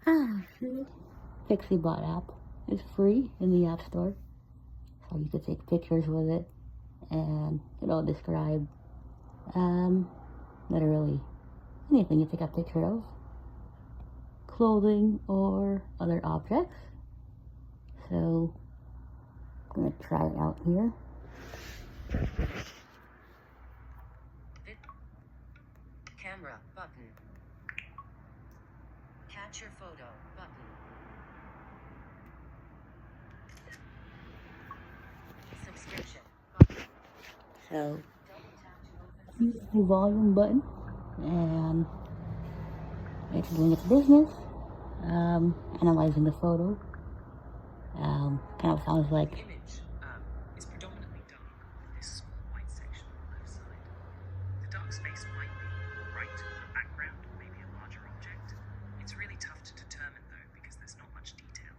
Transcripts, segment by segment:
The PicciBot app is free in the App Store, so you could take pictures with it, and it'll describe literally anything you take a picture of, clothing or other objects. So I'm gonna try it out here. Camera button. Catch your photo button. Subscription button. So use the volume button and it's doing its business, analyzing the photo. Kind of sounds like The image is predominantly dark with this small white section on the left side. The dark space might be right in the background, maybe a larger object. It's really tough to determine though because there's not much detail.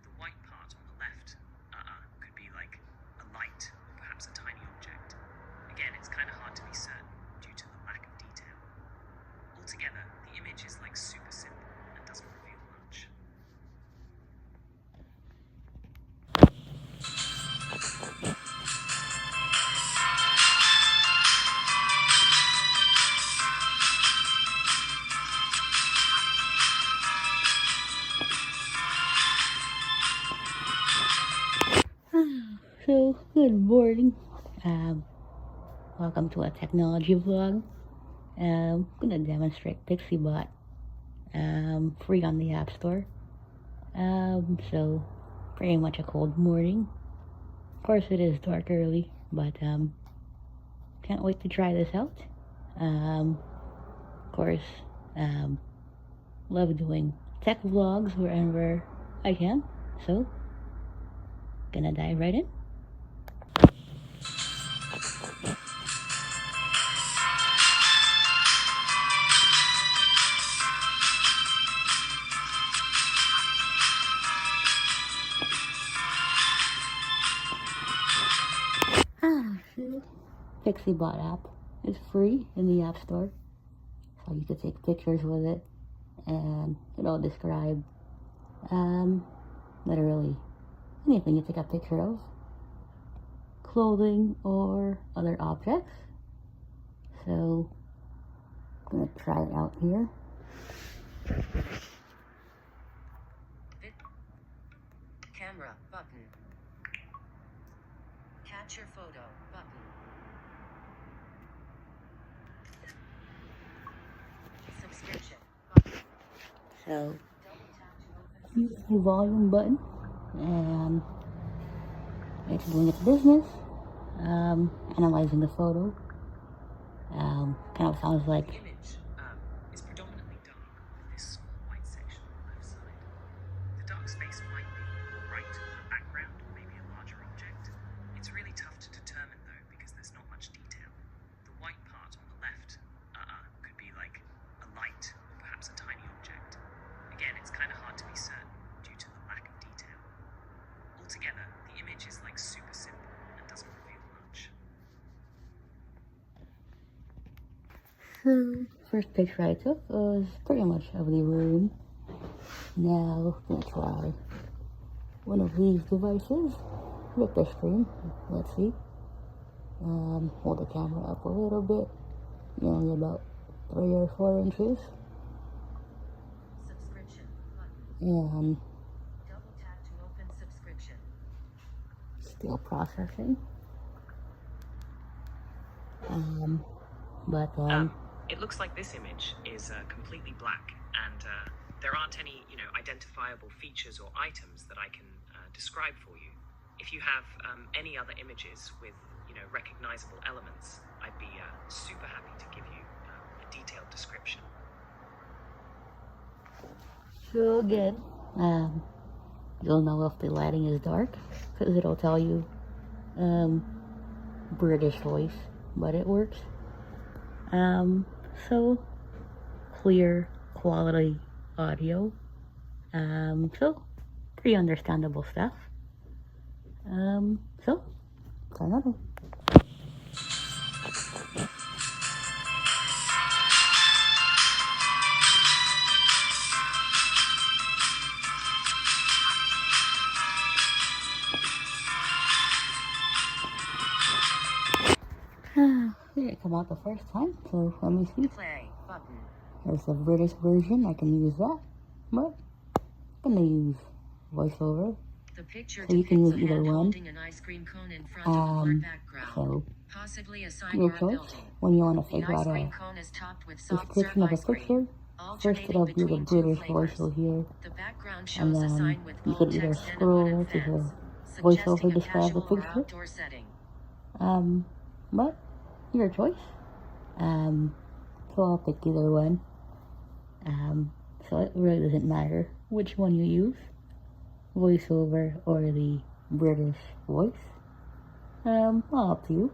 The white part on the left could be like a light or perhaps a tiny object. Again, it's kind of hard to be certain due to the lack of detail. Altogether, the image is like super simple and doesn't reveal much. So, good morning. Welcome to a technology vlog. I'm gonna demonstrate PicciBot, free on the App Store. So pretty much a cold morning. Of course, it is dark early, but can't wait to try this out. Of course, love doing tech vlogs wherever I can. So, gonna dive right in. The PicciBot app is free in the App Store, so you could take pictures with it, and it'll describe literally anything you take a picture of, clothing or other objects. So I'm gonna try it out here. Camera button. Catch your photo button. Subscription button. So use the volume button and it's doing its business, analyzing the photo. Kind of sounds like The image is predominantly dark with this small white section on the left side. The dark space might be right in the background, maybe a larger object. It's really tough to determine though because there's not much detail. The white part on the left could be like a light or perhaps a tiny object. Again, it's kind of hard to be certain due to the lack of detail. Altogether, the image is like super simple and doesn't reveal much. So, first picture I took was pretty much of the room. Now, I'm gonna try one of these devices with the screen. Let's see. Hold the camera up a little bit, only about 3 or 4 inches. Subscription button. And Double tap to open subscription. still processing. It looks like this image is completely black, and there aren't any, identifiable features or items that I can describe for you. If you have any other images with, recognizable elements, I'd be super happy to give you a detailed description. So again, you'll know if the lighting is dark because it'll tell you British voice, but it works. So clear quality audio. So pretty understandable stuff. So try another. didn't come out the first time, so let me see. Play button. There's the British version, I can use that. But I'm gonna use voiceover. The picture So you can depicts use a either hand one. holding an ice cream cone in front of a blurred background. So Possibly a sign your or a choice building. when you want to The figure ice out cream a cone is topped with soft description serve of a ice cream, picture. First it'll alternating be the between two British flavors. voiceover here, The background and shows a then sign with you bold could either text and a scroll wooden to hear fence, voiceover suggesting a describe the casual or picture. outdoor setting. But your choice. So I'll pick either one. So it really doesn't matter which one you use, voiceover or the British voice. All up to you.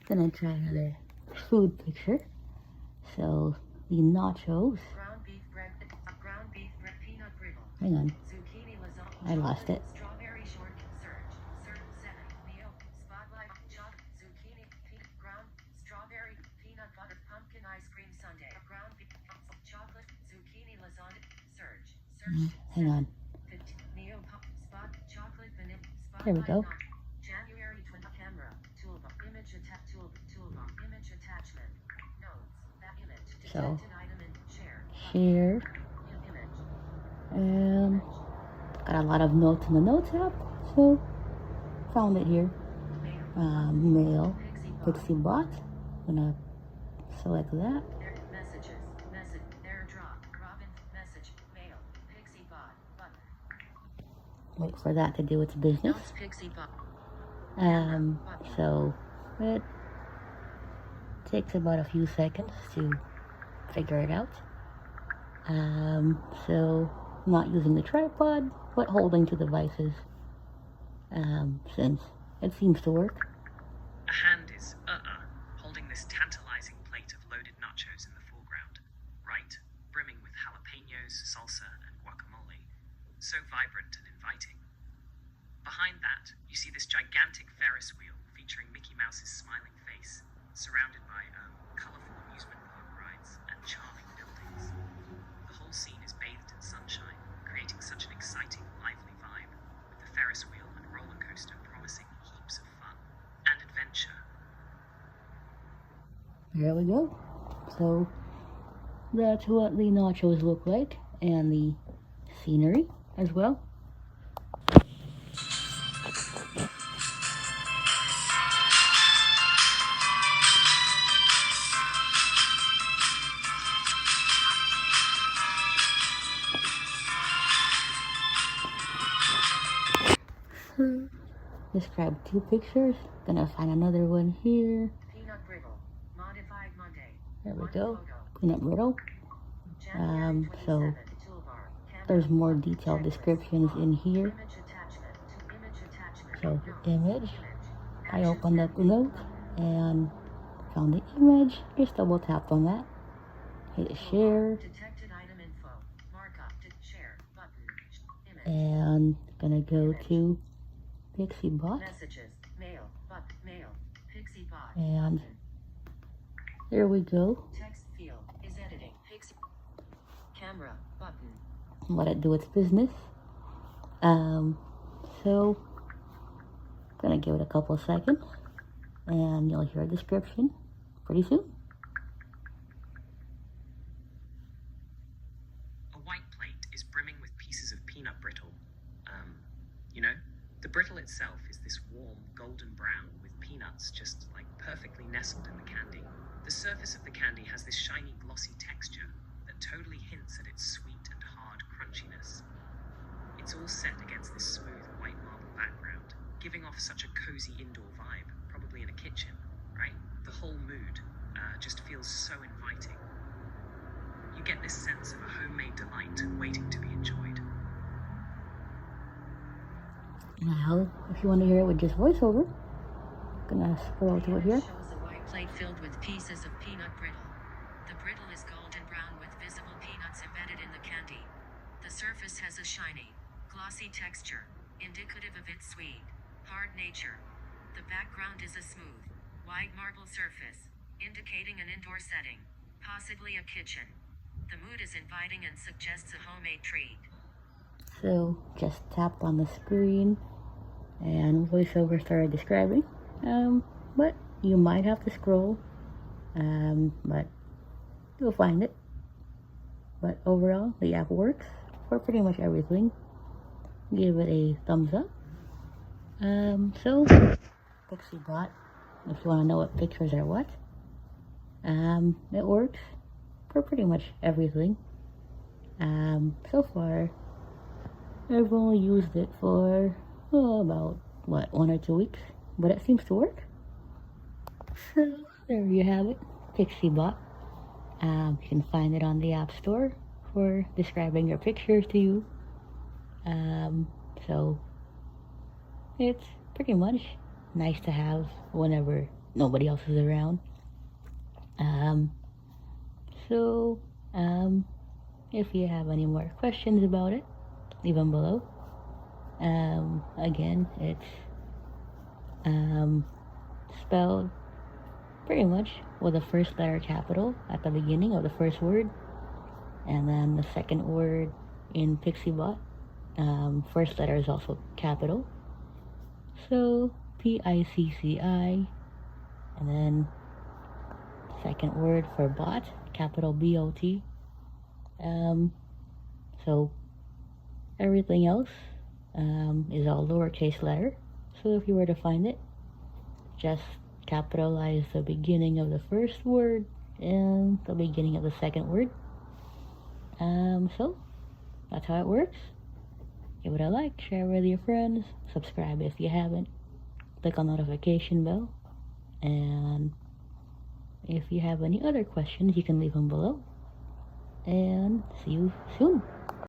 Gonna try another food picture. So the nachos. Ground beef bread, peanut brittle. Hang on, Zucchini lasagna. I lost it. Strawberry shortcake surge 7 neo spotlight chocolate zucchini ground strawberry peanut butter pumpkin ice cream sundae ground beef chocolate zucchini lasagna surge Hang on. neo spot chocolate vanilla spotlight. There we go. January 20 camera toolbar image toolbar image attachment notes that image So detected item and share share. image. Got a lot of notes in the notes app, so found it here. Mail, PicciBot. Gonna select that. Messages, airdrop, Robin, message, mail, PicciBot, button. Wait for that to do its business. Notes, PicciBot. So it takes about a few seconds to figure it out. So I'm not using the tripod, but holding two devices, since it seems to work. A hand is holding this tantalizing plate of loaded nachos in the foreground. Right, brimming with jalapenos, salsa, and guacamole. So vibrant and inviting. Behind that, you see this gigantic Ferris wheel featuring Mickey Mouse's smiling face, surrounded by colorful amusement park rides and charming buildings. The whole scene is bathed in sunshine, creating such an exciting, lively vibe, with the Ferris wheel and roller coaster promising heaps of fun and adventure. There we go. So that's what the nachos look like, and the scenery as well. Describe two pictures. Gonna find another one here. Peanut brittle, modified Monday. There we One go. photo. Peanut brittle. January So 27, toolbar. Camera, there's more button, detailed checklist, descriptions in here. Image attachment, to image attachment. So Notes, image. I Actions opened up the menu, note and found the image. Just double tapped on that. Hit share. detected item info. Markup to share button. Image. And gonna go to PicciBot. Messages. Mail. Button. Mail. PicciBot. And button. there we go. Text field is editing. Pixie. Camera. Button. Let it do its business. So gonna give it a couple of seconds and you'll hear a description pretty soon. A white plate is brimming with pieces of peanut brittle. The brittle itself is this warm golden brown with peanuts just like perfectly nestled in the candy. The surface of the candy has this shiny glossy texture that totally hints at its sweet and hard crunchiness. It's all set against this smooth white marble background, giving off such a cozy indoor vibe, probably in a kitchen, right? The whole mood just feels so inviting. You get this sense of a homemade delight waiting to be enjoyed. Now, if you want to hear it with just voiceover, gonna scroll to it here. Shows a white plate filled with pieces of peanut brittle. The brittle is golden brown with visible peanuts embedded in the candy. The surface has a shiny, glossy texture, indicative of its sweet, hard nature. The background is a smooth, White marble surface, indicating an indoor setting, possibly a kitchen. The mood is inviting and suggests a homemade treat. So just tap on the screen and voiceover started describing. But you might have to scroll, but you'll find it. But overall, the app works for pretty much everything. Give it a thumbs up. So PicciBot, if you want to know what pictures are what, it works for pretty much everything. So far, I've only used it for about 1 or 2 weeks, but it seems to work. So there you have it, PicciBot. You can find it on the App Store for describing your pictures to you. So it's pretty much nice to have whenever nobody else is around. If you have any more questions about it, leave them below. Again, it's spelled pretty much with the first letter capital at the beginning of the first word, and then the second word in PicciBot, first letter is also capital. So PICCI, and then second word for bot, capital BOT. So everything else is all lowercase letter. So if you were to find it, just capitalize the beginning of the first word and the beginning of the second word. So that's how it works. Give it a like, share with your friends, subscribe if you haven't, click on notification bell, and if you have any other questions, you can leave them below. And see you soon.